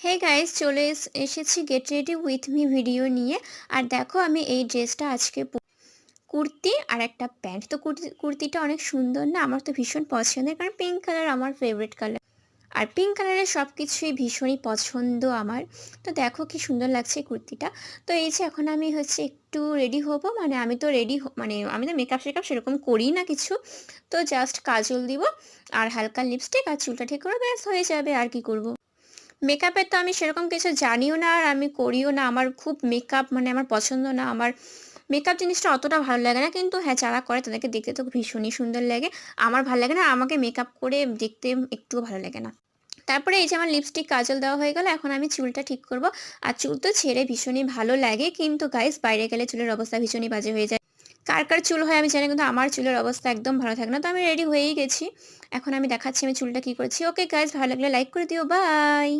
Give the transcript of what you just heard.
Hey guys, চলে এসেছি get ready with me video নিয়ে। আর দেখো আমি এই ড্রেসটা আজকে কুর্তি আর একটা প্যান্ট। তো কুর্তিটা অনেক সুন্দর না? আমার তো ভীষণ পছন্দের, কারণ পিঙ্ক কালার আমার ফেভারিট কালার। আর পিঙ্ক কালারের সব কিছুই ভীষণই পছন্দ আমার। তো দেখো কি সুন্দর লাগছে এই কুর্তিটা। তো এই যে এখন আমি একটু রেডি হব, মানে আমি তো রেডি, মানে আমি তো মেকআপ শেকআপ সেরকম করি না কিছু। তো জাস্ট কাজল দিব আর হালকা লিপস্টিক আর চুলটা ঠিক করে ব্যাস হয়ে যাবে। আর কি করব? মেকআপের তো আমি সেরকম কিছু জানিও না আর আমি করিও না। আমার খুব মেকআপ মানে আমার পছন্দ না। আমার মেকআপ জিনিসটা অতটা ভালো লাগে না। কিন্তু হ্যাঁ, যারা করে তাদেরকে দেখতে তো ভীষণই সুন্দর লাগে। আমার ভালো লাগে না, আমাকে মেকআপ করে দেখতে একটুও ভালো লাগে না। তারপরে এই যে আমার লিপস্টিক কাজল দেওয়া হয়ে গেল, এখন আমি চুলটা ঠিক করব। আর চুল তো ছেড়ে ভীষণই ভালো লাগে, কিন্তু গাইস বাইরে গেলে চুলের অবস্থা ভীষণই বাজে হয়ে যায়। কার কার চুল হয় আমি জানি, কিন্তু আমার চুলের অবস্থা একদম ভালো থাকে না। তো আমি রেডি হয়েই গেছি। এখন আমি দেখাচ্ছি আমি চুলটা কি করেছি। ওকে গাইস, ভালো লাগলে লাইক করে দিও। বাই।